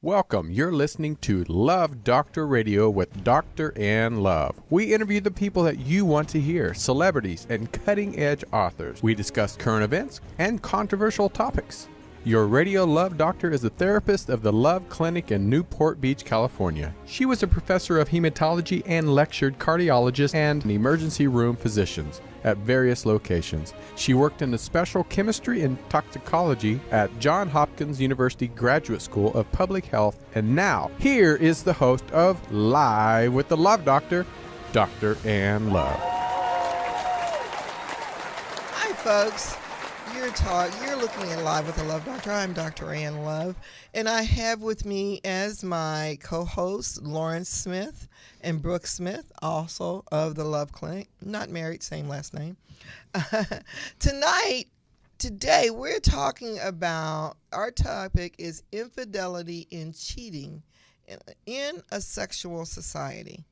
Welcome. You're listening to Love Doctor Radio with Dr. Ann Love. We interview the people that you want to hear, celebrities and cutting-edge authors. We discuss current events and controversial topics. Your radio love doctor is a therapist of the Love Clinic in Newport Beach, California. She was a professor of hematology and lectured cardiologists and emergency room physicians at various locations. She worked in the special chemistry and toxicology at Johns Hopkins University Graduate School of Public Health. And now, here is the host of Live with the Love Doctor, Dr. Ann Love. Hi, folks. You're looking at Live with the Love Doctor. I'm Dr. Ann Love, and I have with me as my co-hosts Lawrence Smith and Brooke Smith, also of the Love Clinic. Not married, same last name. Today, we're talking about, our topic is infidelity and cheating in a sexual society.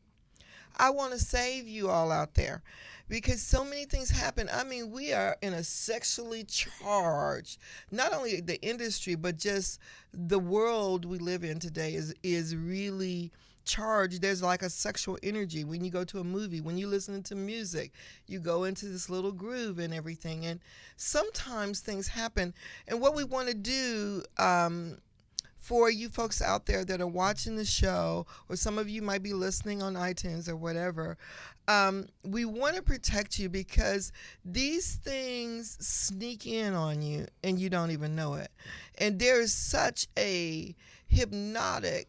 I want to save you all out there because so many things happen. I mean, we are in a sexually charged, not only the industry, but just the world we live in today is really charged. There's like a sexual energy when you go to a movie, when you listen to music, you go into this little groove and everything. And sometimes things happen. And what we want to do, for you folks out there that are watching the show, or some of you might be listening on iTunes or whatever, we want to protect you because these things sneak in on you and you don't even know it. And there is such a hypnotic,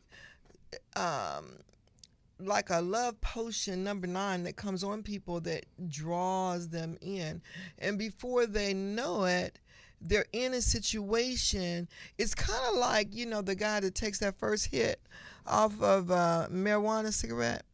like a love potion number 9 that comes on people that draws them in. And before they know it, they're in a situation. It's kind of like, the guy that takes that first hit off of a marijuana cigarette,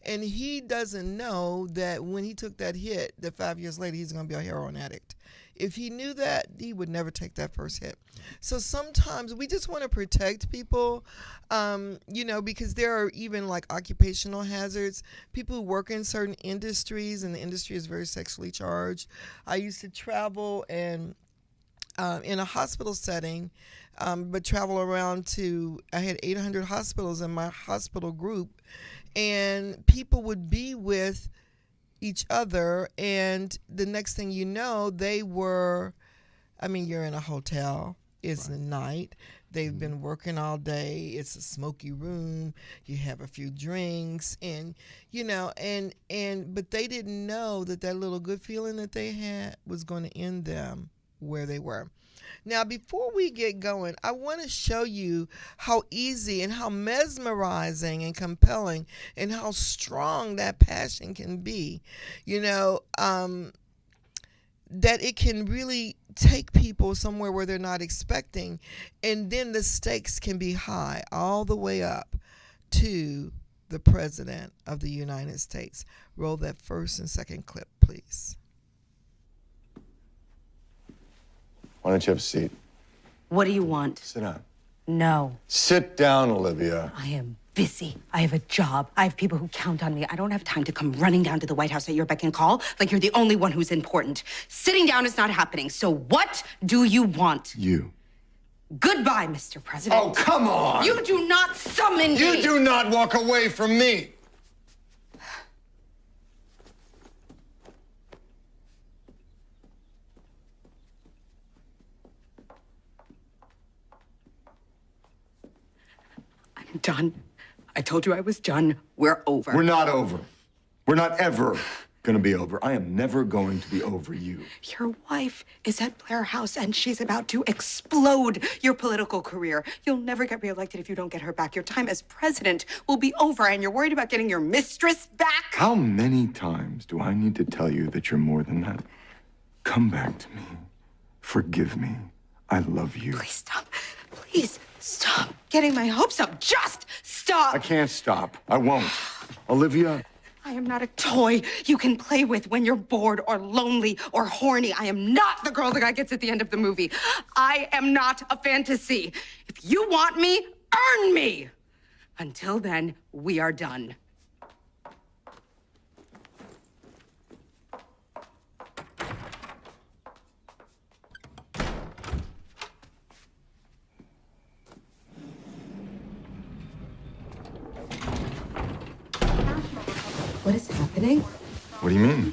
and he doesn't know that when he took that hit, that 5 years later he's going to be a heroin addict. If he knew that, he would never take that first hit. So sometimes we just want to protect people, because there are even like occupational hazards. People who work in certain industries, and the industry is very sexually charged. I used to travel and in a hospital setting, but travel around I had 800 hospitals in my hospital group, and people would be with each other, and the next thing you know, you're in a hotel, it's right. Night, they've been working all day, it's a smoky room, you have a few drinks, and, but they didn't know that little good feeling that they had was going to end them where they were. Now, before we get going, I want to show you how easy and how mesmerizing and compelling and how strong that passion can be, that it can really take people somewhere where they're not expecting, and then the stakes can be high all the way up to the President of the United States. Roll that first and second clip, please. Why don't you have a seat? What do you want? Sit down. No. Sit down, Olivia. I am busy. I have a job. I have people who count on me. I don't have time to come running down to the White House at your beck and call like you're the only one who's important. Sitting down is not happening. So what do you want? You. Goodbye, Mr. President. Oh, come on! You do not summon me! You do not walk away from me! I'm done. I told you I was done. We're over. We're not over. We're not ever gonna be over. I am never going to be over you. Your wife is at Blair House, and she's about to explode your political career. You'll never get reelected if you don't get her back. Your time as president will be over, and you're worried about getting your mistress back? How many times do I need to tell you that you're more than that? Come back to me. Forgive me. I love you. Please stop. Please stop getting my hopes up. Just stop. I can't stop. I won't. Olivia. I am not a toy you can play with when you're bored or lonely or horny. I am not the girl the guy gets at the end of the movie. I am not a fantasy. If you want me, earn me. Until then, we are done. What is happening? What do you mean?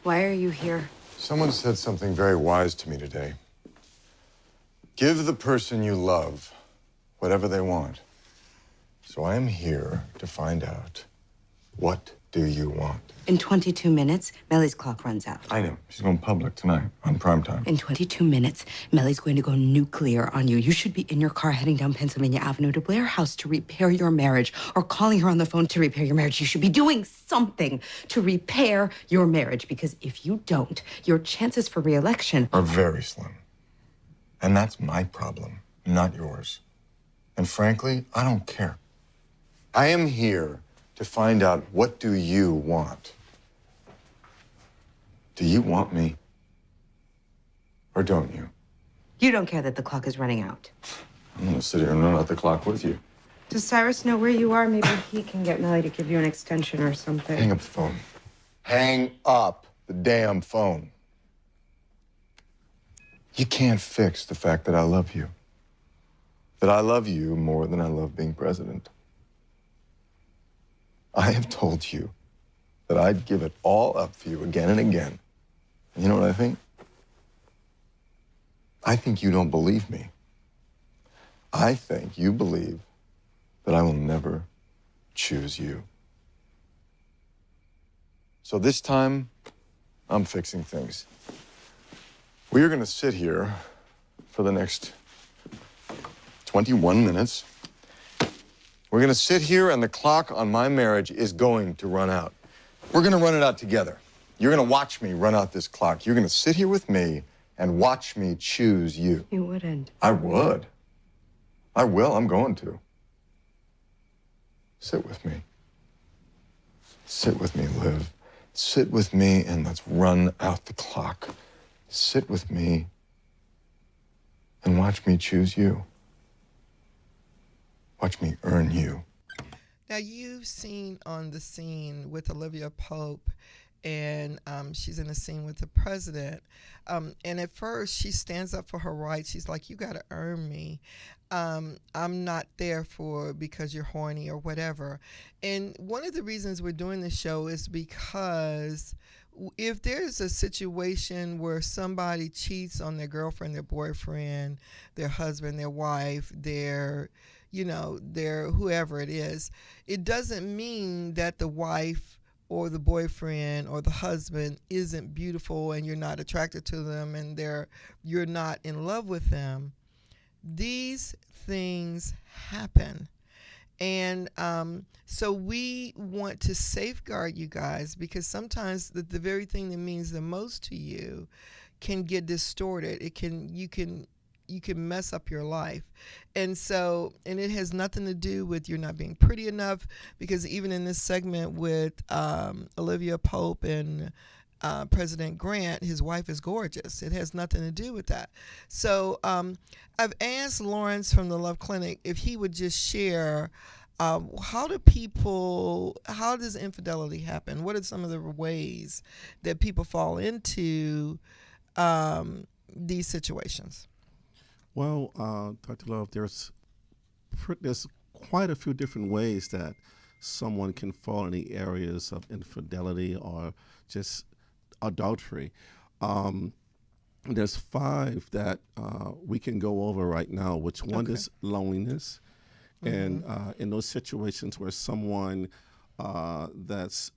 Why are you here? Someone said something very wise to me today. Give the person you love whatever they want. So I am here to find out, what do you want? In 22 minutes, Melly's clock runs out. I know. She's going public tonight on primetime. In 22 minutes, Melly's going to go nuclear on you. You should be in your car heading down Pennsylvania Avenue to Blair House to repair your marriage, or calling her on the phone to repair your marriage. You should be doing something to repair your marriage, because if you don't, your chances for re-election Are very slim. And that's my problem, not yours. And frankly, I don't care. I am here to find out, what do you want? Do you want me? Or don't you? You don't care that the clock is running out. I'm gonna sit here and run out the clock with you. Does Cyrus know where you are? Maybe he can get Melly to give you an extension or something. Hang up the phone. Hang up the damn phone. You can't fix the fact that I love you. That I love you more than I love being president. I have told you that I'd give it all up for you again and again. And you know what I think? I think you don't believe me. I think you believe that I will never choose you. So this time, I'm fixing things. We are gonna sit here for the next 21 minutes. We're gonna sit here and the clock on my marriage is going to run out. We're gonna run it out together. You're gonna watch me run out this clock. You're gonna sit here with me and watch me choose you. You wouldn't. I would. I will, I'm going to. Sit with me. Sit with me, Liv. Sit with me and let's run out the clock. Sit with me and watch me choose you. Watch me earn you. Now, you've seen on the scene with Olivia Pope, and she's in a scene with the president. And at first, she stands up for her rights. She's like, you got to earn me. I'm not there for because you're horny or whatever. And one of the reasons we're doing this show is because if there's a situation where somebody cheats on their girlfriend, their boyfriend, their husband, their wife, their whoever it is, it doesn't mean that the wife or the boyfriend or the husband isn't beautiful and you're not attracted to them and you're not in love with them. These things happen. And so we want to safeguard you guys, because sometimes the very thing that means the most to you can get distorted. You can mess up your life. And it has nothing to do with you're not being pretty enough, because even in this segment with Olivia Pope and President Grant, his wife is gorgeous. It has nothing to do with that. So I've asked Lawrence from the Love Clinic if he would just share how does infidelity happen? What are some of the ways that people fall into these situations? Well, Dr. Love, there's quite a few different ways that someone can fall in the areas of infidelity or just adultery. There's 5 that we can go over right now, which one is loneliness. And in those situations where someone that's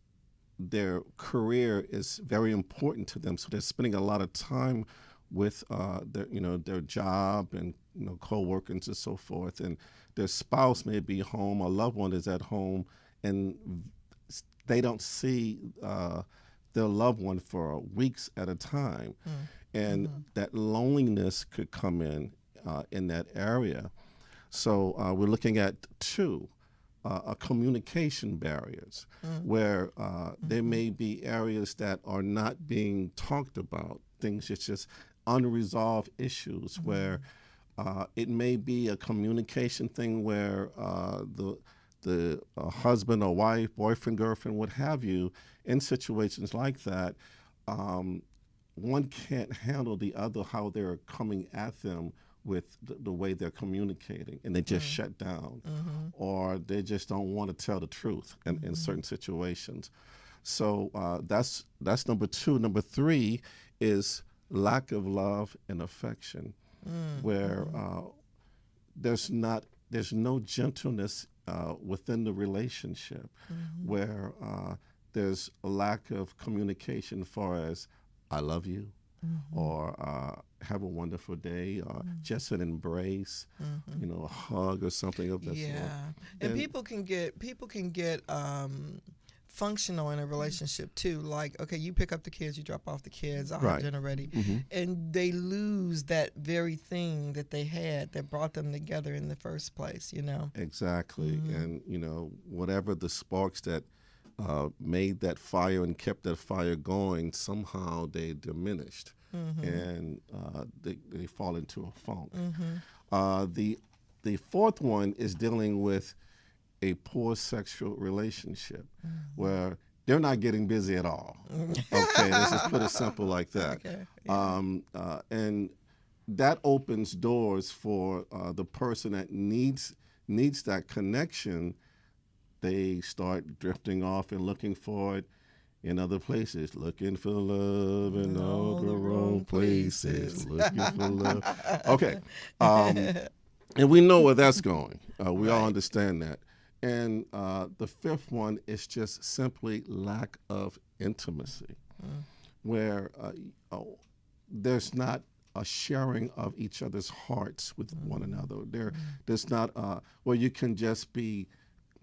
their career is very important to them, so they're spending a lot of time with their job and co-workers and so forth, and their spouse may be home, a loved one is at home, and they don't see their loved one for weeks at a time, and that loneliness could come in that area. So we're looking at 2. Communication barriers, where there may be areas that are not being talked about, things it's just unresolved issues, where it may be a communication thing where the husband or wife, boyfriend, girlfriend, what have you, in situations like that, one can't handle the other, how they're coming at them with the way they're communicating, and they just shut down, or they just don't want to tell the truth in certain situations. So that's number two. Number three is lack of love and affection, where there's no gentleness within the relationship, where there's a lack of communication as far as I love you, or have a wonderful day, or just an embrace, a hug or something of that sort. And people can get functional in a relationship too. Like, okay, you pick up the kids, you drop off the kids, I'll have dinner ready. And they lose that very thing that they had that brought them together in the first place, Exactly. And, whatever the sparks that made that fire and kept that fire going, somehow they diminished. And they fall into a funk. The fourth one is dealing with a poor sexual relationship where they're not getting busy at all. Okay, let's just put it simple like that. Okay. And that opens doors for the person that needs that connection. They start drifting off and looking for it in other places, looking for love in all the wrong places, looking for love. Okay. And we know where that's going. We all understand that. And the fifth one is just simply lack of intimacy, where there's not a sharing of each other's hearts with one another. There's not where you can just be,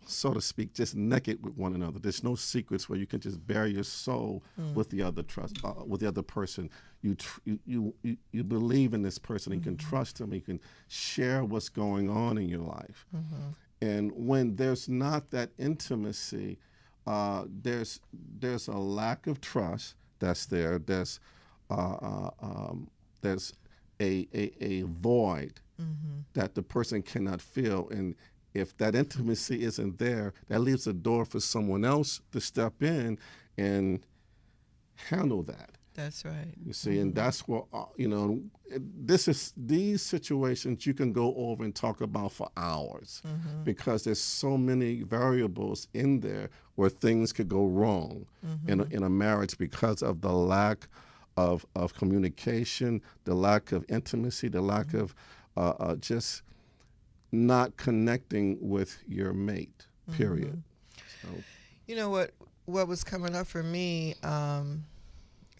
so to speak, just naked with one another. There's no secrets where you can just bare your soul with the other person. You believe in this person. You can trust him. You can share what's going on in your life. And when there's not that intimacy, there's a lack of trust that's there. There's a void that the person cannot fill. And if that intimacy isn't there, that leaves a door for someone else to step in and handle that. That's right. You see, and that's what, these situations you can go over and talk about for hours because there's so many variables in there where things could go wrong in a marriage because of the lack of communication, the lack of intimacy, the lack of just not connecting with your mate, period. So. You know what was coming up for me,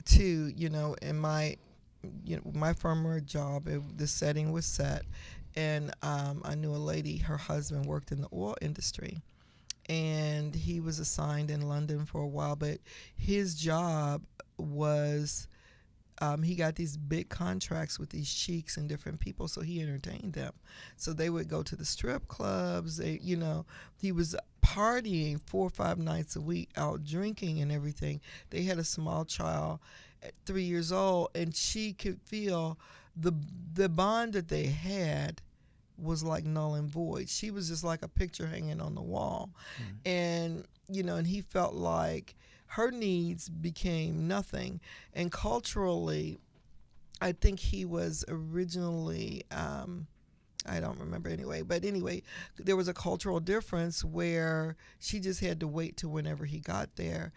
too, in my former job, the setting was set, and I knew a lady, her husband worked in the oil industry, and he was assigned in London for a while, but his job was, he got these big contracts with these sheiks and different people, so he entertained them. So they would go to the strip clubs, he was partying 4 or 5 nights a week, out drinking and everything. They had a small child at 3 years old, and she could feel the bond that they had was like null and void. She was just like a picture hanging on the wall. And and he felt like her needs became nothing. And culturally, I think he was originally, I don't remember anyway, but anyway, there was a cultural difference where she just had to wait till whenever he got there.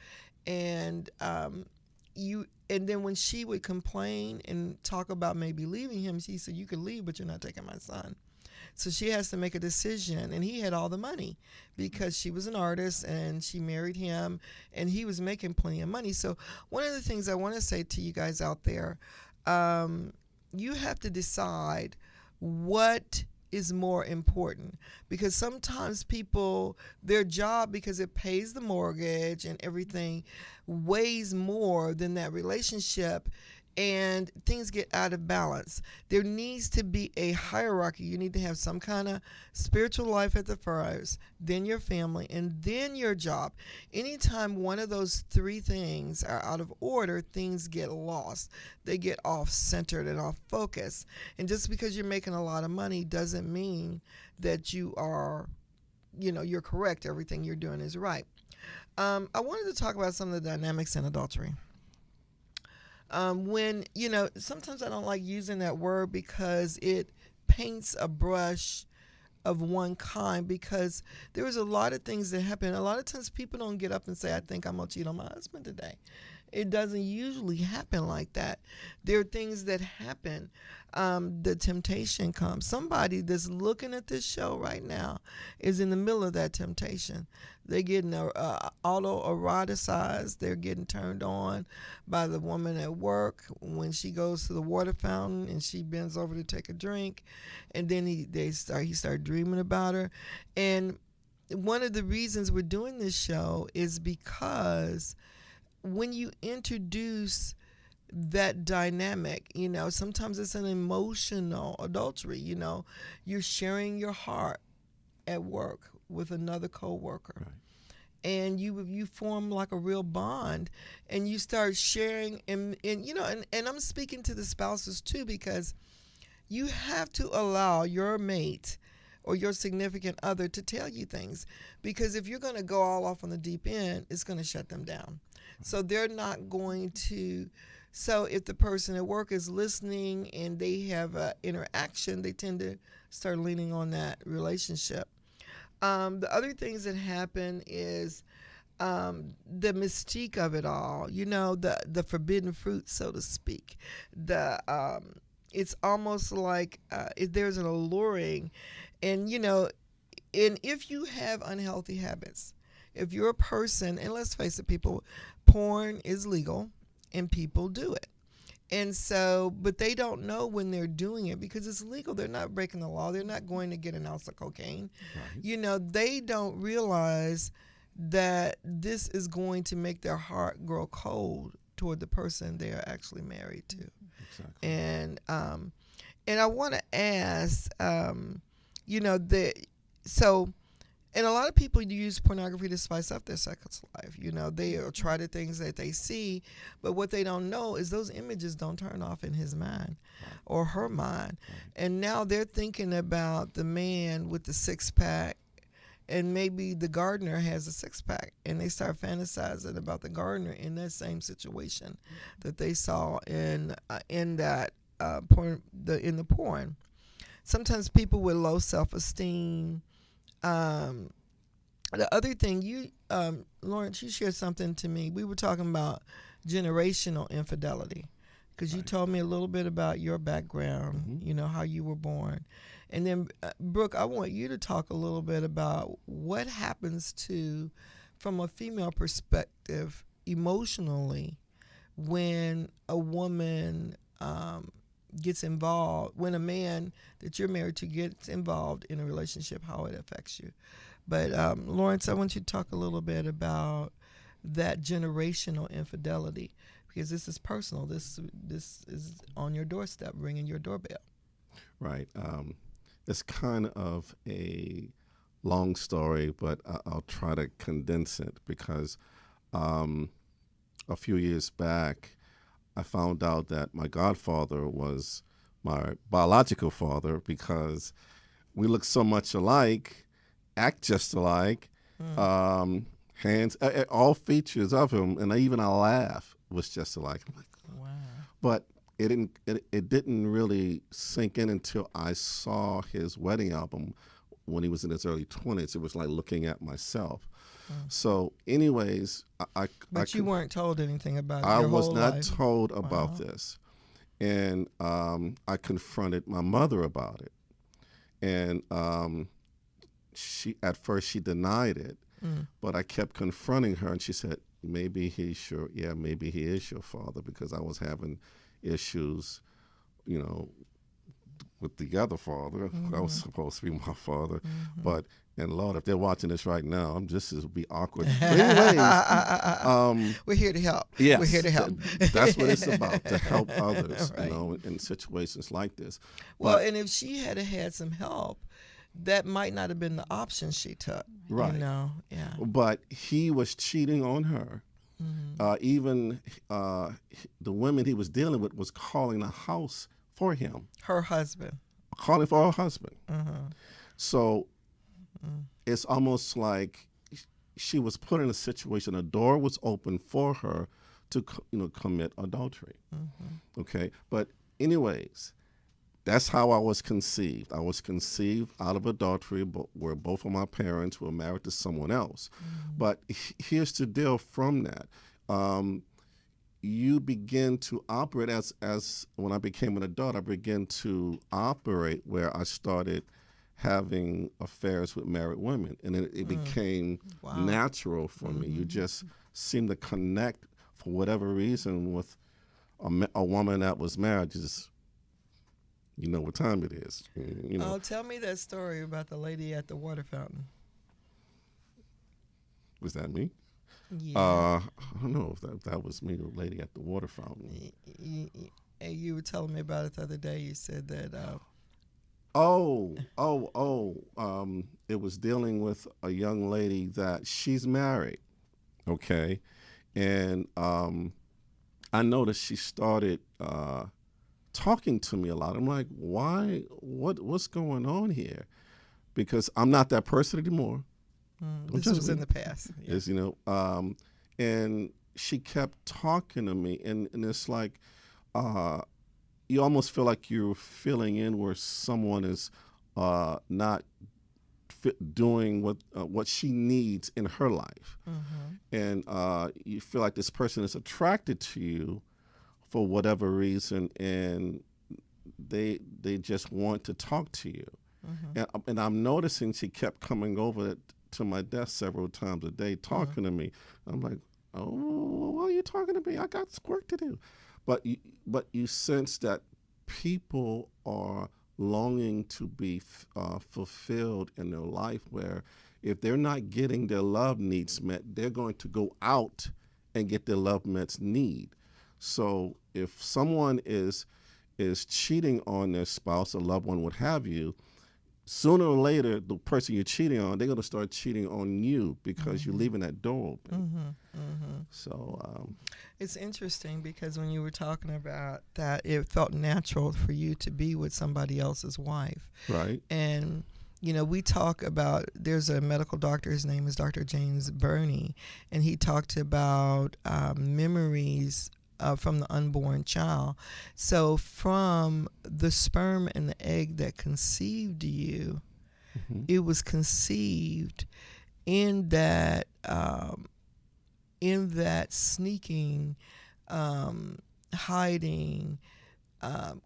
And then when she would complain and talk about maybe leaving him, she said, "You can leave, but you're not taking my son." So she has to make a decision, and he had all the money because she was an artist and she married him, and he was making plenty of money. So one of the things I want to say to you guys out there, you have to decide what is more important, because sometimes people, their job, because it pays the mortgage and everything, weighs more than that relationship, and things get out of balance. There needs to be a hierarchy. You need to have some kind of spiritual life at the first, then your family, and then your job. Anytime one of those three things are out of order, things get lost. They get off-centered and off-focus. And just because you're making a lot of money doesn't mean that you are, you're correct. Everything you're doing is right. I wanted to talk about some of the dynamics in adultery. When, sometimes I don't like using that word because it paints a brush of one kind, because there is a lot of things that happen. A lot of times people don't get up and say, I think I'm going to cheat on my husband today. It doesn't usually happen like that. There are things that happen. The temptation comes. Somebody that's looking at this show right now is in the middle of that temptation. They're getting auto-eroticized. They're getting turned on by the woman at work when she goes to the water fountain and she bends over to take a drink, and then he started dreaming about her. And one of the reasons we're doing this show is because when you introduce that dynamic, sometimes it's an emotional adultery. You're sharing your heart at work with another coworker, right. And you form like a real bond, and you start sharing, and I'm speaking to the spouses too, because you have to allow your mate or your significant other to tell you things, because if you're going to go all off on the deep end, it's going to shut them down. So they're not going to. So if the person at work is listening and they have an interaction, they tend to start leaning on that relationship. The other things that happen is the mystique of it all. The forbidden fruit, so to speak. It's almost like there's an alluring, and if you have unhealthy habits, if you're a person, and let's face it, people, porn is legal and people do it. And so, but they don't know when they're doing it because it's legal. They're not breaking the law. They're not going to get an ounce of cocaine. Right. They don't realize that this is going to make their heart grow cold toward the person they are actually married to. Exactly. And I want to ask, and a lot of people use pornography to spice up their sex life. They try the things that they see, but what they don't know is those images don't turn off in his mind or her mind. And now they're thinking about the man with the six-pack, and maybe the gardener has a six-pack, and they start fantasizing about the gardener in that same situation that they saw in that porn. In the porn. Sometimes people with low self-esteem. The other thing, Lawrence, you shared something to me. We were talking about generational infidelity, because you told me a little bit about your background, how you were born. And then, Brooke, I want you to talk a little bit about what happens from a female perspective, emotionally, when a woman gets involved, when a man that you're married to gets involved in a relationship, how it affects you. But Lawrence, I want you to talk a little bit about that generational infidelity, because this is personal. This is on your doorstep, ringing your doorbell. Right. It's kind of a long story, but I'll try to condense it, because a few years back, I found out that my godfather was my biological father, because we look so much alike, act just alike, hands, all features of him, and even our laugh was just alike. I'm like, wow. But it didn't really sink in until I saw his wedding album when he was in his early 20s. It was like looking at myself. So anyways, But you weren't told anything about it I your was whole not life. told about this. And I confronted my mother about it. And at first she denied it, but I kept confronting her, and she said, maybe he is your father, because I was having issues, with the other father. I was supposed to be my father, but, and Lord, if they're watching this right now, this will be awkward. But anyways, we're here to help. Yes, We're here to help. That's what it's about, to help others, Right. in situations like this. Well, and if she had some help, that might not have been the option she took. Right. Yeah. But he was cheating on her. Even the women he was dealing with was calling the house for him. Her husband. Calling for her husband. So it's almost like she was put in a situation, a door was open for her to commit adultery. Okay? But anyways, That's how I was conceived. I was conceived out of adultery, where both of my parents were married to someone else. But here's the deal from that. You begin to operate as when I became an adult, I began to operate where I started having affairs with married women. And it became natural for me. You just seem to connect for whatever reason with a woman that was married. Just, you know what time it is. You know. Oh, tell me that story about the lady at the water fountain. Was that me? Yeah. I don't know if that was me, the lady at the water fountain. You were telling me about it the other day. You said that. It was dealing with a young lady that she's married, okay, and I noticed she started talking to me a lot. I'm like, why? What's going on here? Because I'm not that person anymore. This was in the past. Yeah. Is, you know, and she kept talking to me, and it's like you almost feel like you're filling in where someone is not doing what she needs in her life, and you feel like this person is attracted to you for whatever reason, and they just want to talk to you. And I'm noticing she kept coming over to my desk several times a day talking to me. I'm like, oh, why are you talking to me? I got work to do. But you sense that people are longing to be fulfilled in their life, where if they're not getting their love needs met, they're going to go out and get their love need. So if someone is cheating on their spouse, a loved one, what have you, sooner or later, the person you're cheating on, they're going to start cheating on you because you're leaving that door open. So it's interesting because when you were talking about that, it felt natural for you to be with somebody else's wife. Right. And, you know, we talk about, there's a medical doctor, his name is Dr. James Burney, and he talked about memories from the unborn child. So from the sperm and the egg that conceived you, it was conceived in that sneaking, hiding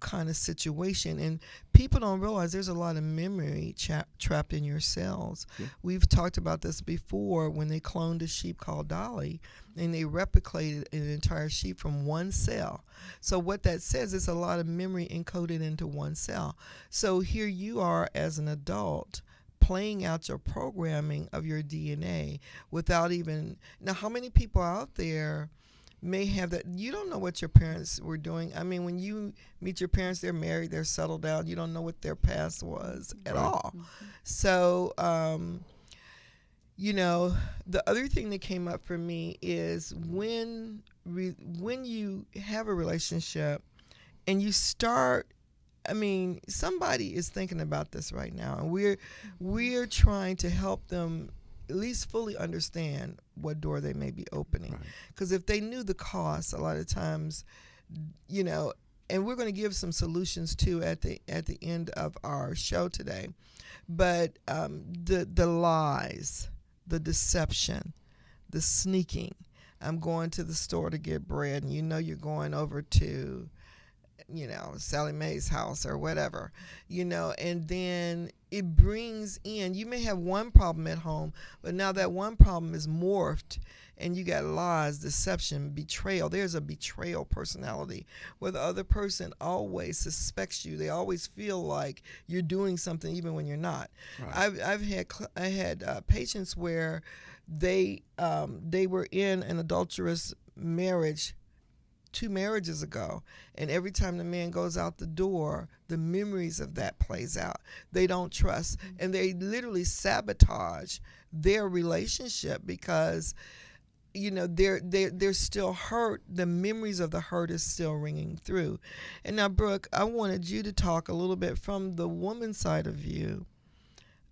kind of situation. And people don't realize there's a lot of memory trapped in your cells. We've talked about this before when they cloned a sheep called Dolly, and they replicated an entire sheep from one cell. So what that says is a lot of memory encoded into one cell. So here you are as an adult playing out your programming of your DNA without even, now how many people out there may have that? You don't know what your parents were doing. I mean, when you meet your parents, they're married, they're settled down. You don't know what their past was at all. So, you know, the other thing that came up for me is when you have a relationship and you start, I mean, somebody is thinking about this right now, and we're trying to help them at least fully understand what door they may be opening. Because if they knew the cost, a lot of times, you know, and we're going to give some solutions too at the end of our show today. But the lies, the deception, the sneaking. I'm going to the store to get bread, and you know you're going over to, you know, Sally Mae's house or whatever, you know, and then it brings in, you may have one problem at home, but now that one problem is morphed and you got lies, deception, betrayal. There's a betrayal personality where the other person always suspects you. They always feel like you're doing something even when you're not. Right. I had patients where they were in an adulterous marriage 2 marriages ago, and every time the man goes out the door, the memories of that plays out. They don't trust, and they literally sabotage their relationship because, you know, they're still hurt. The memories of the hurt is still ringing through. And now, Brooke, I wanted you to talk a little bit from the woman's side of you,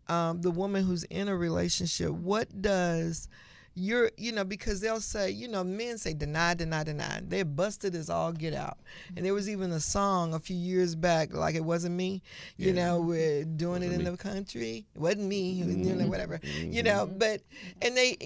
the woman who's in a relationship. What does, you're, because they'll say, men say deny, deny, deny. They're busted as all get out. And there was even a song a few years back, like It Wasn't Me, we're doing it in the country. It wasn't me who was doing it, whatever, but, and they,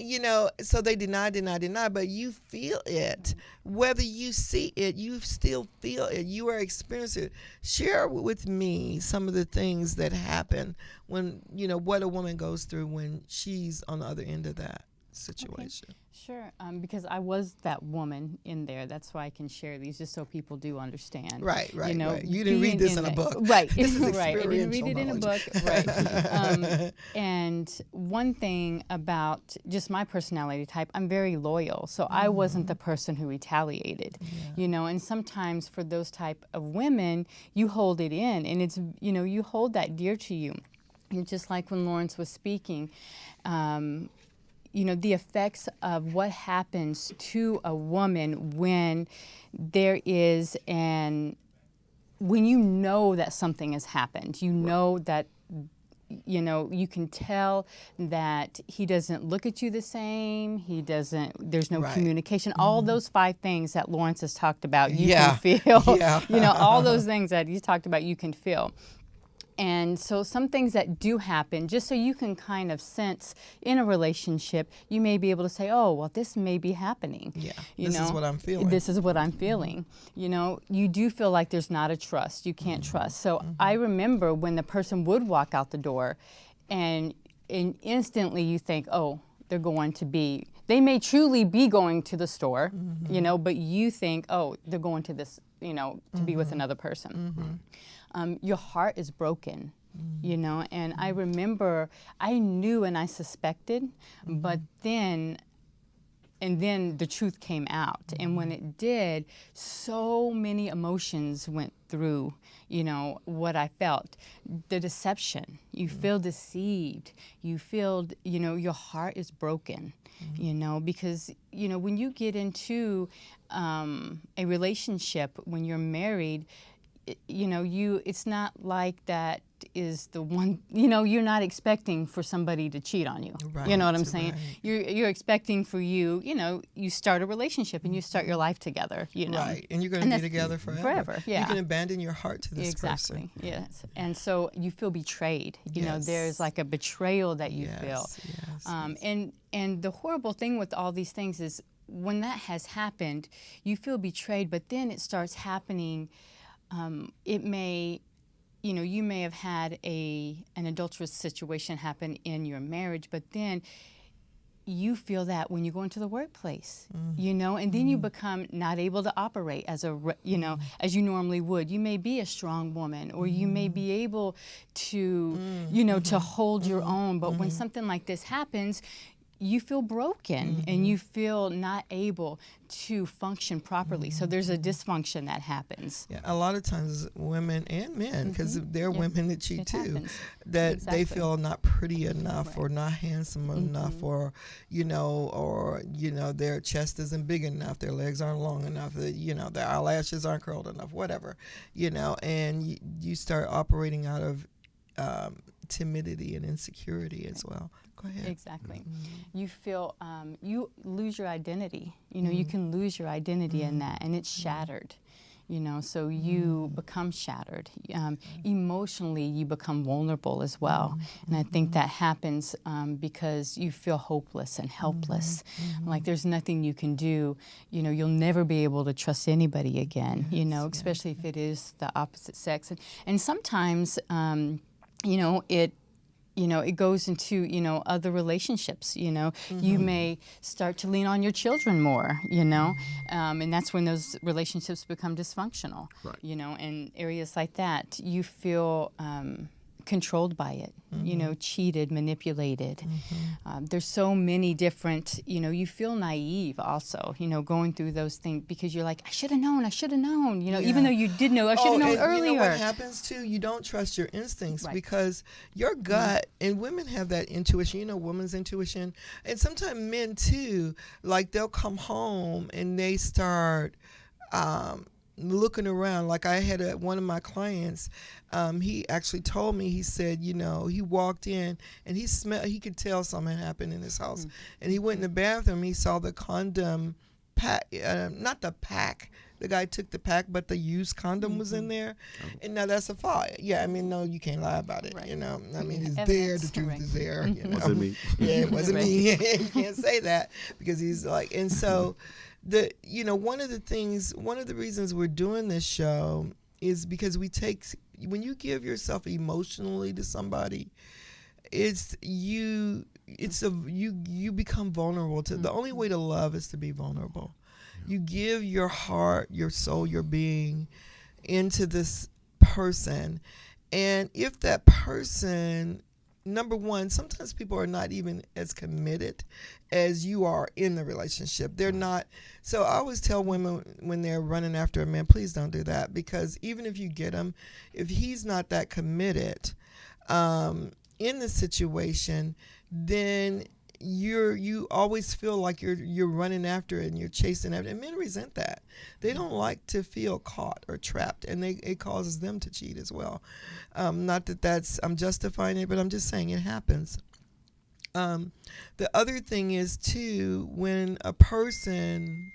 so they deny, deny, deny, but you feel it. Whether you see it, you still feel it. You are experiencing it. Share with me some of the things that happen when, what a woman goes through when she's on the other end of that situation. Okay. Sure, because I was that woman in there. That's why I can share these, just so people do understand. Right. You didn't read this in a book. Right, This is right. I didn't read it in a book. Right. And one thing about just my personality type, I'm very loyal. So I wasn't the person who retaliated, and sometimes for those type of women, you hold it in, and it's, you hold that dear to you. And just like when Lawrence was speaking, the effects of what happens to a woman when there is when you know that something has happened, that, you can tell that he doesn't look at you the same, there's no communication, all those 5 things that Lawrence has talked about, you can feel, all those things that he's talked about, you can feel. And so some things that do happen, just so you can kind of sense in a relationship, you may be able to say, oh, well, this may be happening. Yeah, this is what I'm feeling. This is what I'm feeling. You do feel like there's not a trust. You can't trust. So I remember when the person would walk out the door and instantly you think, oh, they're going to be, they may truly be going to the store, but you think, oh, they're going to this, to be with another person. Your heart is broken, and I remember I knew and I suspected, but then the truth came out. And when it did, so many emotions went through, what I felt. The deception, you feel deceived, you feel, your heart is broken, because, when you get into a relationship, when you're married, it's not like that is the one, you're not expecting for somebody to cheat on you. Right, you know what I'm saying? right. You're expecting for you, you start a relationship and you start your life together, Right, and you're going to be together forever. Forever, yeah. You can abandon your heart to this person. Exactly, yes. And so you feel betrayed. There's like a betrayal that you feel. Yes. And the horrible thing with all these things is when that has happened, you feel betrayed, but then it starts happening. It may, you may have had an adulterous situation happen in your marriage, but then you feel that when you go into the workplace, and then you become not able to operate as as you normally would. You may be a strong woman, or you may be able to, to hold your own, but when something like this happens, you feel broken and you feel not able to function properly. So there's a dysfunction that happens. Yeah, a lot of times women and men, because there are women that cheat too, happens. that Exactly. they feel not pretty enough or not handsome enough, or their chest isn't big enough, their legs aren't long enough, their eyelashes aren't curled enough, whatever, and you start operating out of timidity and insecurity as well. Go ahead. Exactly. You feel, you lose your identity. You can lose your identity in that, and it's shattered. So you become shattered. Emotionally, you become vulnerable as well. And I think that happens because you feel hopeless and helpless. Like there's nothing you can do. You'll never be able to trust anybody again, especially if it is the opposite sex. And sometimes, it goes into, other relationships, You may start to lean on your children more, and that's when those relationships become dysfunctional, Right. In areas like that. You feel controlled by it, cheated, manipulated. There's so many different, you feel naive also, going through those things because you're like, I should have known, even though you did know, I should have known earlier. You know what happens too? You don't trust your instincts, Right. because your gut, and women have that intuition, women's intuition, and sometimes men too, like they'll come home and they start, looking around. Like I had one of my clients, he actually told me, he said, he walked in and he could tell something happened in his house. And he went in the bathroom, he saw the condom pack, not the pack. The guy took the pack, but the used condom was in there. And now that's a fire. Yeah, I mean, no, you can't lie about it, Right. I mean, it's there, Evidence, the truth right. is there. Wasn't me. Yeah, it wasn't Right. me. You can't say that because he's like, and so one of the reasons we're doing this show is because when you give yourself emotionally to somebody, you become vulnerable to. The only way to love is to be vulnerable. You give your heart, your soul, your being into this person, and if that person, number one, sometimes people are not even as committed as you are in the relationship. They're not. So I always tell women when they're running after a man, please don't do that, because even if you get him, if he's not that committed in the situation, then you always feel like you're running after it and you're chasing after it. And men resent that. They don't like to feel caught or trapped, and it causes them to cheat as well. Not that I'm justifying it, but I'm just saying it happens. The other thing is too, when a person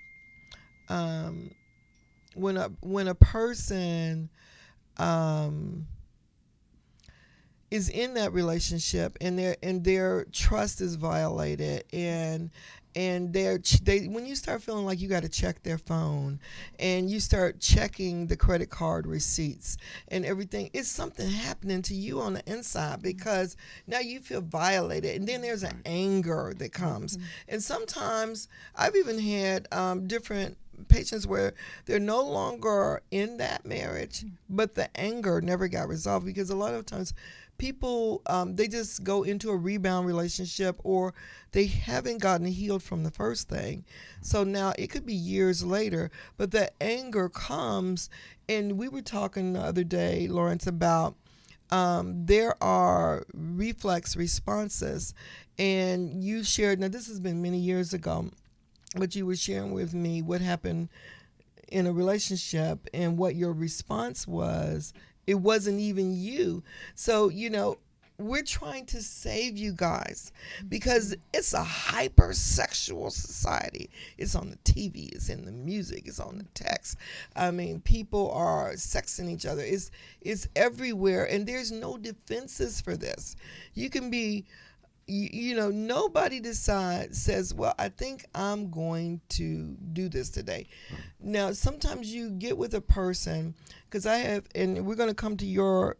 is in that relationship and their trust is violated, and when you start feeling like you got to check their phone and you start checking the credit card receipts and everything, it's something happening to you on the inside, because now you feel violated, and then there's an anger that comes. And sometimes I've even had different patients where they're no longer in that marriage, but the anger never got resolved, because a lot of times people, they just go into a rebound relationship, or they haven't gotten healed from the first thing. So now it could be years later, but the anger comes. And we were talking the other day, Lawrence, about there are reflex responses. And you shared, now this has been many years ago, but you were sharing with me what happened in a relationship and what your response was. It wasn't even you. So, we're trying to save you guys, because it's a hypersexual society. It's on the TV, it's in the music, it's on the text. I mean, people are sexing each other. It's everywhere, and there's no defenses for this. You can be, nobody says, well, I think I'm going to do this today. Now, sometimes you get with a person, because and we're going to come to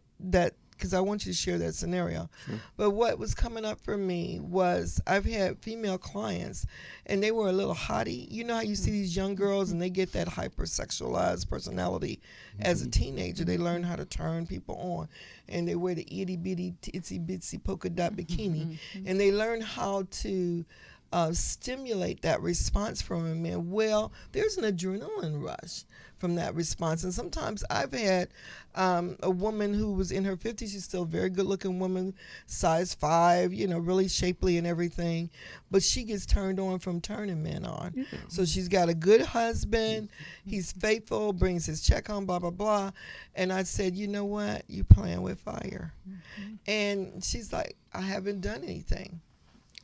because I want you to share that scenario. Sure. But what was coming up for me was, I've had female clients, and they were a little hottie. You know how you see these young girls and they get that hypersexualized personality as a teenager. They learn how to turn people on, and they wear the itty bitty, itsy bitsy polka dot bikini, and they learn how to stimulate that response from a man. Well, there's an adrenaline rush from that response. And sometimes I've had a woman who was in her 50s. She's still a very good looking woman, size 5, really shapely and everything, but she gets turned on from turning men on. Yeah. So she's got a good husband, he's faithful, brings his check home, blah blah blah. And I said, you know what, you playing with fire. And she's like, I haven't done anything.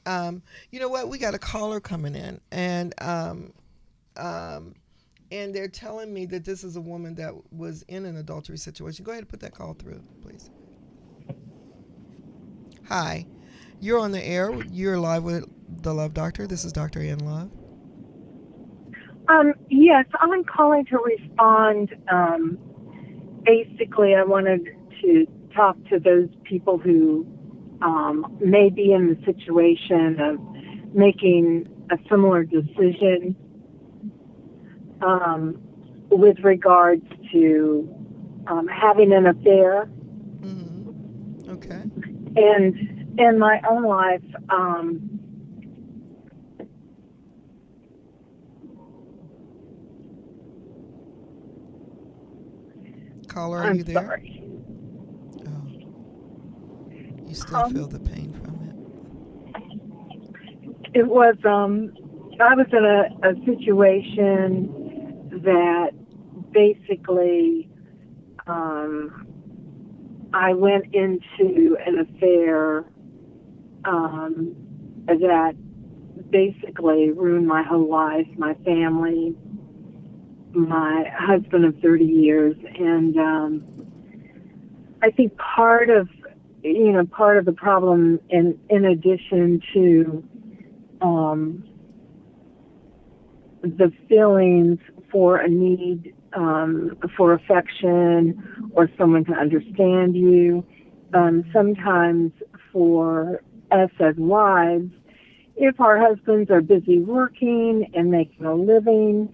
You know what, we got a caller coming in, and they're telling me that this is a woman that was in an adultery situation. Go ahead and put that call through, please. Hi, you're on the air. You're live with the Love Doctor. This is Dr. Ann Love. Yes, I'm calling to respond. Basically, I wanted to talk to those people who may be in the situation of making a similar decision with regards to having an affair. Mm-hmm. Okay. And in my own life, caller, are I'm you there? sorry. Oh. You still feel the pain from it? It was, I was in a situation that basically, I went into an affair that basically ruined my whole life, my family, my husband of 30 years, and I think part of the problem, in addition to the feelings for a need for affection or someone to understand you, sometimes for us as wives, if our husbands are busy working and making a living,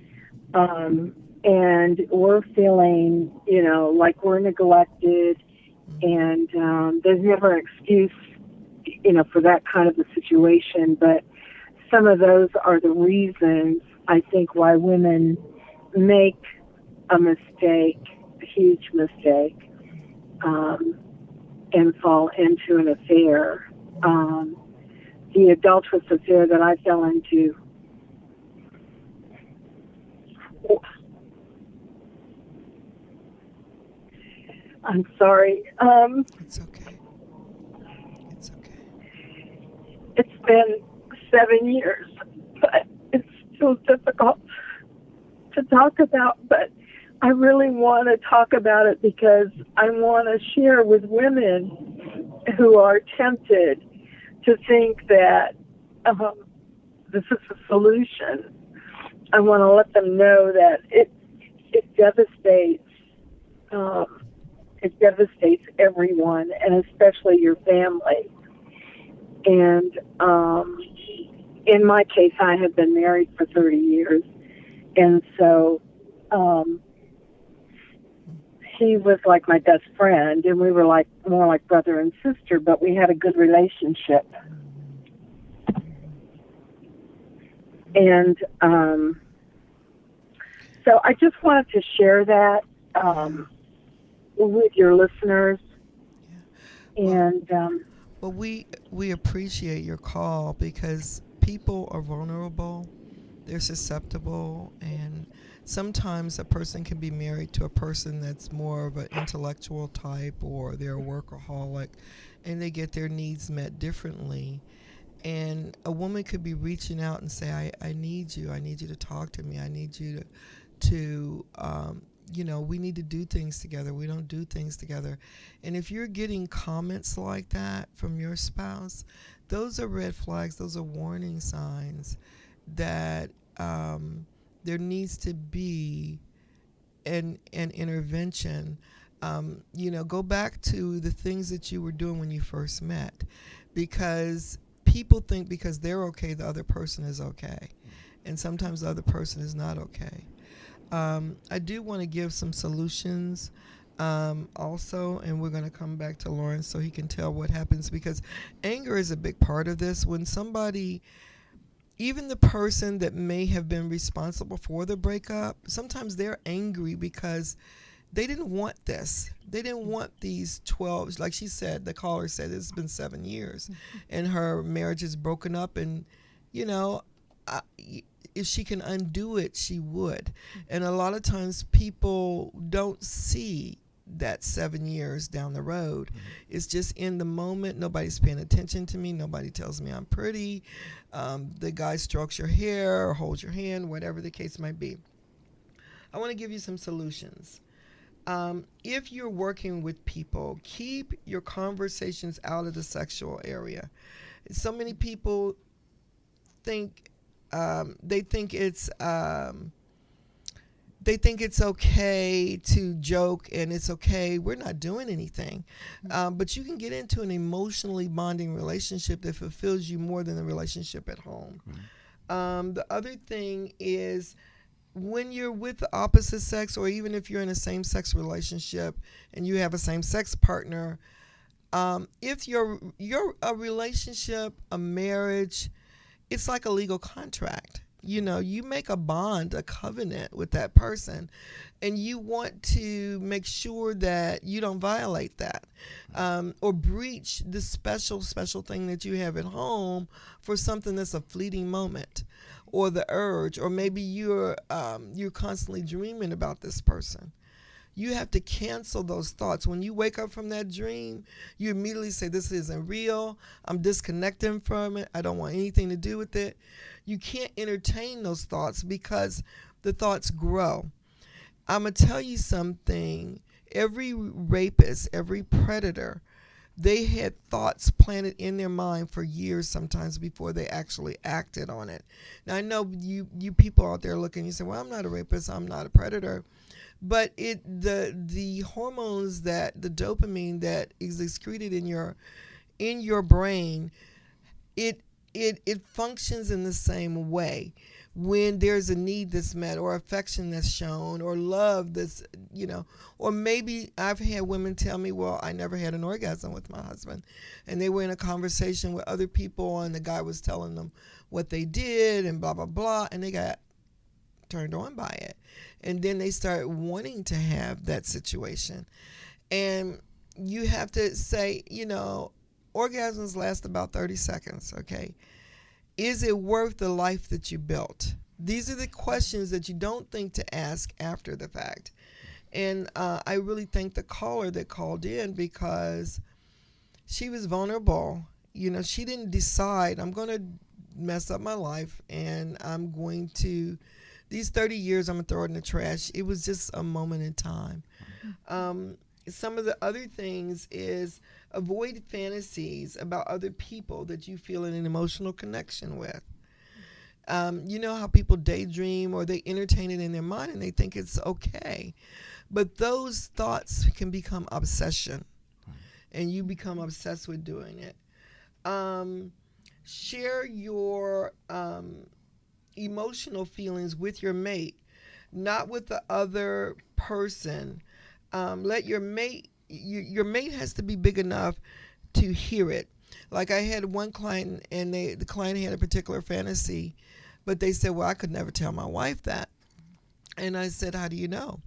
and we're feeling, like we're neglected, and there's never an excuse, for that kind of a situation. But some of those are the reasons, I think, why women make a mistake, a huge mistake, and fall into an affair. The adulterous affair that I fell into, I'm sorry. It's okay. It's okay. It's been 7 years, but it's still difficult to talk about. But I really want to talk about it because I want to share with women who are tempted to think that this is a solution. I want to let them know that it devastates. It devastates everyone, and especially your family. And in my case, I have been married for 30 years, and so he was like my best friend, and we were like more like brother and sister, but we had a good relationship. And so I just wanted to share that with your listeners. And well, we appreciate your call because people are vulnerable, they're susceptible, and sometimes a person can be married to a person that's more of an intellectual type, or they're a workaholic, and they get their needs met differently. And a woman could be reaching out and say, I need you to talk to me, I need you to we need to do things together. We don't do things together. And if you're getting comments like that from your spouse, those are red flags. Those are warning signs that there needs to be an intervention. Go back to the things that you were doing when you first met, because people think because they're okay, the other person is okay. And sometimes the other person is not okay. I do want to give some solutions also, and we're going to come back to Lawrence so he can tell what happens, because anger is a big part of this. When somebody, even the person that may have been responsible for the breakup, sometimes they're angry because they didn't want this. They didn't want these 12, like she said, the caller said it's been 7 years, and her marriage is broken up, and, if she can undo it, she would. And a lot of times people don't see that 7 years down the road. It's just in the moment. Nobody's paying attention to me. Nobody tells me I'm pretty. The guy strokes your hair or holds your hand, whatever the case might be. I want to give you some solutions. If you're working with people, keep your conversations out of the sexual area. So many people think they think it's okay to joke, and it's okay. We're not doing anything, but you can get into an emotionally bonding relationship that fulfills you more than the relationship at home. The other thing is, when you're with the opposite sex, or even if you're in a same-sex relationship and you have a same-sex partner, if you're a relationship, a marriage, it's like a legal contract. You make a bond, a covenant with that person, and you want to make sure that you don't violate that or breach this special thing that you have at home for something that's a fleeting moment. or the urge, or maybe you're constantly dreaming about this person. You have to cancel those thoughts. When you wake up from that dream, you immediately say, this isn't real. I'm disconnecting from it. I don't want anything to do with it. You can't entertain those thoughts because the thoughts grow. I'm going to tell you something. Every rapist, every predator, they had thoughts planted in their mind for years sometimes before they actually acted on it. Now, I know you people out there looking, you say, well, I'm not a rapist, I'm not a predator. But the hormones, that the dopamine that is excreted in your brain, it functions in the same way. When there's a need that's met, or affection that's shown, or love that's, or maybe I've had women tell me, well, I never had an orgasm with my husband. And they were in a conversation with other people, and the guy was telling them what they did and blah, blah, blah, and they got turned on by it. And then they start wanting to have that situation. And you have to say, orgasms last about 30 seconds, okay? Is it worth the life that you built? These are the questions that you don't think to ask after the fact. And I really thank the caller that called in, because she was vulnerable. She didn't decide, I'm going to mess up my life and I'm going to, these 30 years, I'm going to throw it in the trash. It was just a moment in time. Some of the other things is avoid fantasies about other people that you feel an emotional connection with. You know how people daydream, or they entertain it in their mind and they think it's okay. But those thoughts can become obsession, and you become obsessed with doing it. Share your emotional feelings with your mate, not with the other person. Let your mate, your mate has to be big enough to hear it. Like I had one client, and the client had a particular fantasy, but they said, well, I could never tell my wife that. And I said, how do you know?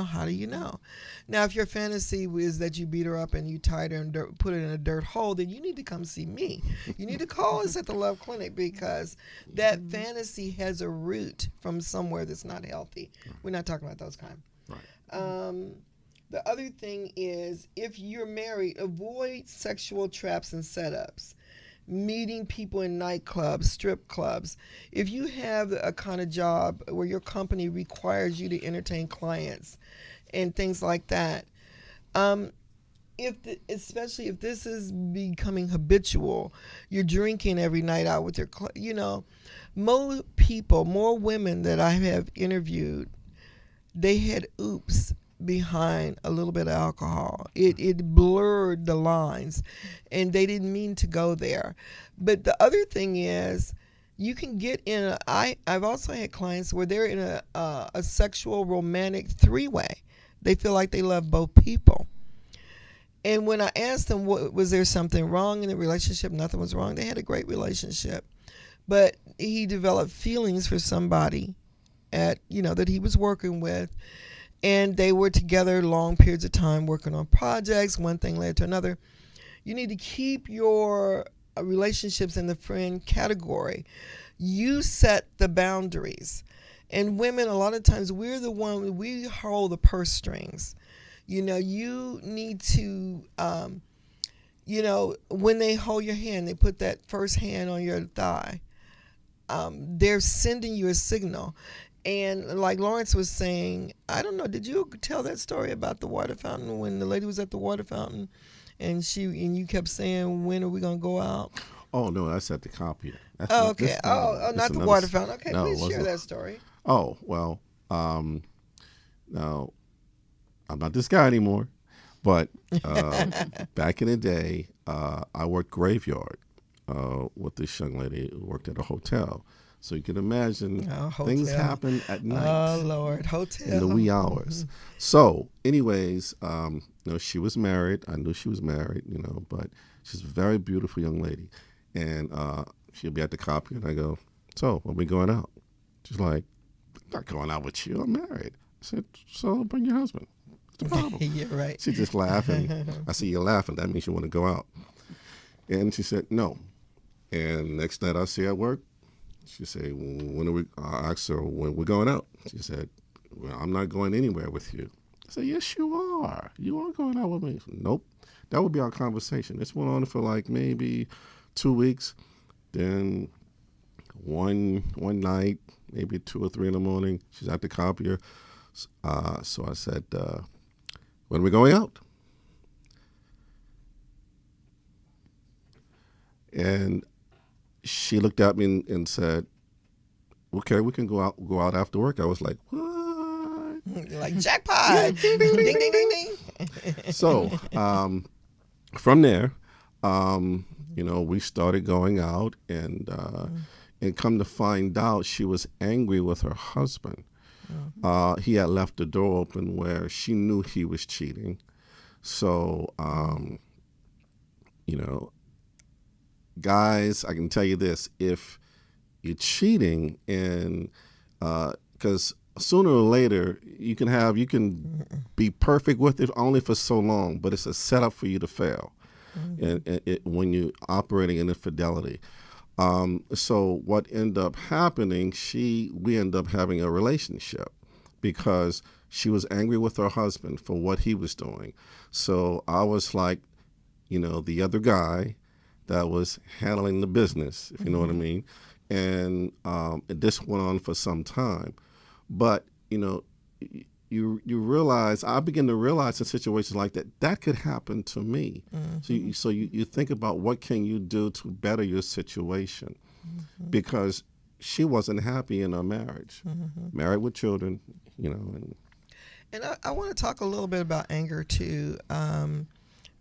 How do you know? Now, if your fantasy is that you beat her up and you tied her and put her in a dirt hole, then you need to come see me. You need to call us at the Love Clinic, because that fantasy has a root from somewhere that's not healthy. We're not talking about those kind. Right. The other thing is, if you're married, avoid sexual traps and setups. Meeting people in nightclubs, strip clubs. If you have a kind of job where your company requires you to entertain clients and things like that, especially if this is becoming habitual, you're drinking every night out with your, more women that I have interviewed, they had oops behind a little bit of alcohol. It blurred the lines, and they didn't mean to go there. But the other thing is, you can get in I've also had clients where they're in a sexual romantic three-way. They feel like they love both people. And when I asked them, was there something wrong in the relationship? Nothing was wrong. They had a great relationship. But he developed feelings for somebody that he was working with. And they were together long periods of time working on projects. One thing led to another. You need to keep your relationships in the friend category. You set the boundaries. And women, a lot of times, we're the one, we hold the purse strings. You need to, when they hold your hand, they put that first hand on your thigh. They're sending you a signal. And like Lawrence was saying, I don't know, did you tell that story about the water fountain, when the lady was at the water fountain and you kept saying, when are we going to go out? Oh, no, that's at the copier. Okay. Not the water fountain. Okay, no, please share that story. Oh, well, now, I'm not this guy anymore, but back in the day, I worked graveyard with this young lady who worked at a hotel. So you can imagine things happen at night. Oh, Lord, hotel. In the wee hours. So, anyways, she was married. I knew she was married, but she's a very beautiful young lady. And she'll be at the copy, and I go, so, when we going out? She's like, I'm not going out with you. I'm married. I said, so bring your husband. What's the problem? Yeah, right. She just laughed, and I said, you're laughing. That means you want to go out. And she said, no. And next night I see her at work. She said, when are we, I asked her, when we're going out? She said, well, I'm not going anywhere with you. I said, yes, you are. You are going out with me. Nope. That would be our conversation. This went on for like maybe 2 weeks. Then one night, maybe 2 or 3 in the morning, she's at the copier. So I said, when are we going out? And she looked at me and said, okay, we can go out after work. I was like, what? Like jackpot. Ding, ding, ding, ding, ding. So from there, we started going out, and come to find out, she was angry with her husband. He had left the door open where she knew he was cheating. So, guys, I can tell you this: if you're cheating, and because sooner or later you can be perfect with it only for so long, but it's a setup for you to fail. And when you're operating in infidelity. So what ended up happening, we ended up having a relationship because she was angry with her husband for what he was doing. So I was like, the other guy that was handling the business, if you know what I mean. And this went on for some time. But, you realize, I begin to realize in situations like that could happen to me. So you think about what can you do to better your situation, because she wasn't happy in her marriage, married with children, And I want to talk a little bit about anger too,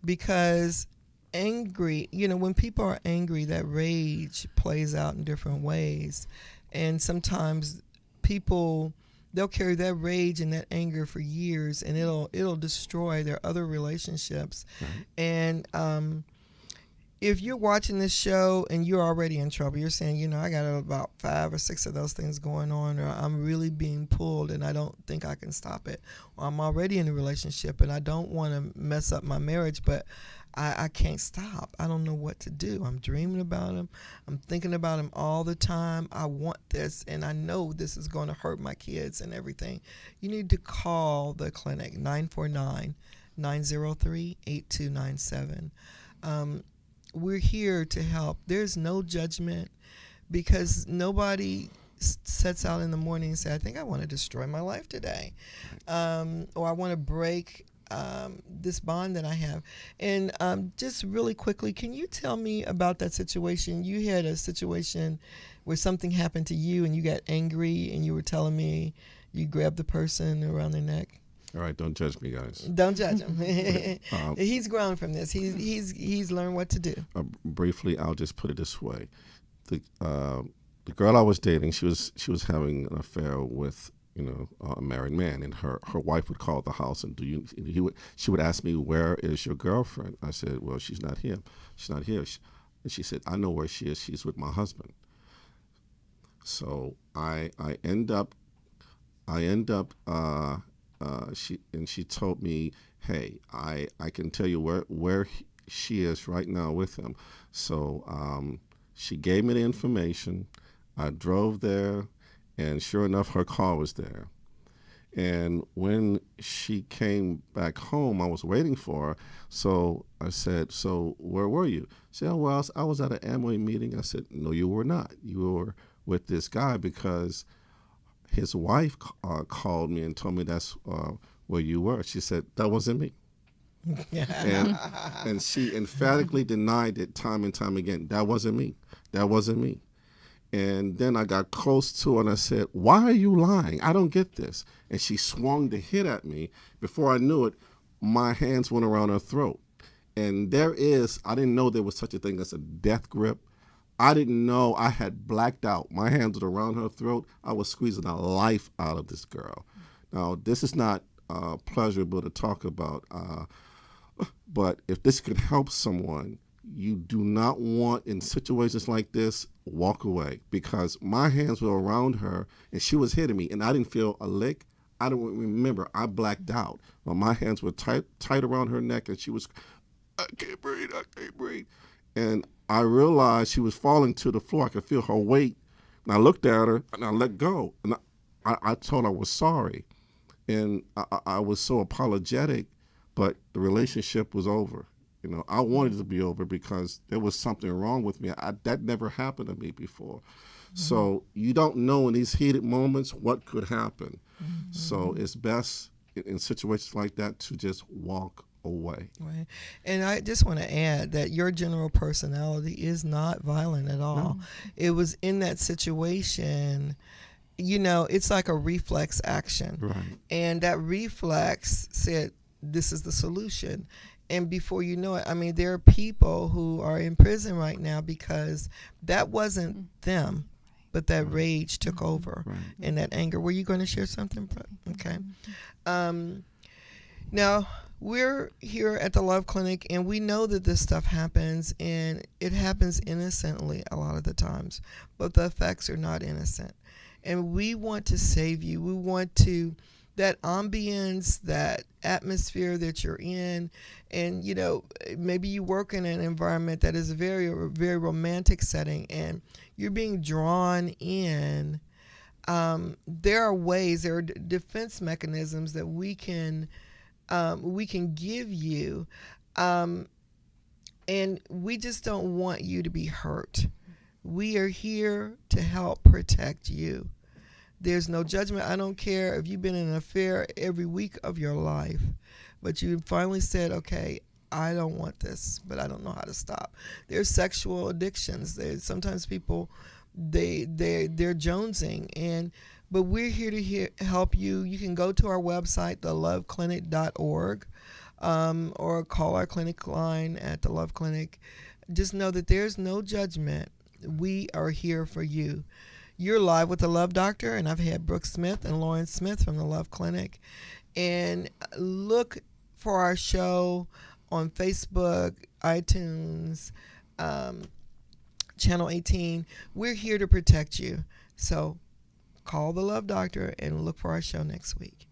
because angry, when people are angry, that rage plays out in different ways, and sometimes people, they'll carry that rage and that anger for years, and it'll destroy their other relationships. And if you're watching this show and you're already in trouble, you're saying, I got about 5 or 6 of those things going on, or I'm really being pulled and I don't think I can stop it, or I'm already in a relationship and I don't want to mess up my marriage, but I can't stop. I don't know what to do. I'm dreaming about him. I'm thinking about him all the time. I want this, and I know this is going to hurt my kids and everything. You need to call the clinic, 949-903-8297. We're here to help. There's no judgment, because nobody sets out in the morning and says, I think I want to destroy my life today, or I want to break this bond that I have. And just really quickly, can you tell me about that situation? You had a situation where something happened to you and you got angry, and you were telling me you grabbed the person around their neck. All right, don't judge me, guys. Don't judge him. He's grown from this. He's learned what to do. Briefly, I'll just put it this way: the girl I was dating, she was having an affair with a married man, and her wife would call the house, and she would ask me, where is your girlfriend? I said, well, she's not here. She's not here. And she said, I know where she is. She's with my husband. So I end up she told me, hey, I can tell you where she is right now with him. So she gave me the information. I drove there, and sure enough, her car was there. And when she came back home, I was waiting for her. So I said, so where were you? She said, well, I was at an Amway meeting. I said, no, you were not. You were with this guy, because his wife called me and told me that's where you were. She said, that wasn't me. and she emphatically denied it time and time again. That wasn't me. That wasn't me. And then I got close to her and I said, why are you lying? I don't get this. And she swung to hit at me. Before I knew it, my hands went around her throat. And I didn't know there was such a thing as a death grip. I didn't know. I had blacked out. My hands were around her throat. I was squeezing the life out of this girl. Now, this is not pleasurable to talk about, but if this could help someone, you do not want, in situations like this, walk away, because my hands were around her and she was hitting me and I didn't feel a lick. I don't remember. I blacked out. Well, my hands were tight around her neck, and she was, I can't breathe. And I realized she was falling to the floor. I could feel her weight And I looked at her and I let go. And I told her I was sorry. And I was so apologetic, but the relationship was over. You know, I wanted it to be over because there was something wrong with me. That never happened to me before. So you don't know in these heated moments what could happen. So it's best in situations like that to just walk away. Right. And I just want to add that your general personality is not violent at all. No. It was in that situation, you know, it's like a reflex action. Right. And that reflex said, this is the solution. And before you know it, I mean, there are people who are in prison right now because that wasn't them, but that rage took over and that anger. Were you going to share something? Okay. Now, we're here at the Love Clinic, and we know that this stuff happens, and it happens innocently a lot of the times, but the effects are not innocent. And we want to save you. We want to, that ambience, that atmosphere that you're in, and, you know, maybe you work in an environment that is a very, very romantic setting, and you're being drawn in. There are ways, there are defense mechanisms that we can give you, and we just don't want you to be hurt. We are here to help protect you. There's no judgment. I don't care if you've been in an affair every week of your life, but you finally said, okay, I don't want this, but I don't know how to stop. There's sexual addictions. There's sometimes people, they're jonesing, but we're here to help you. You can go to our website, theloveclinic.org, or call our clinic line at the Love Clinic. Just know that there's no judgment. We are here for you. You're live with the Love Doctor, and I've had Brooke Smith and Lauren Smith from the Love Clinic. And look for our show on Facebook, iTunes, Channel 18. We're here to protect you. So call the Love Doctor and look for our show next week.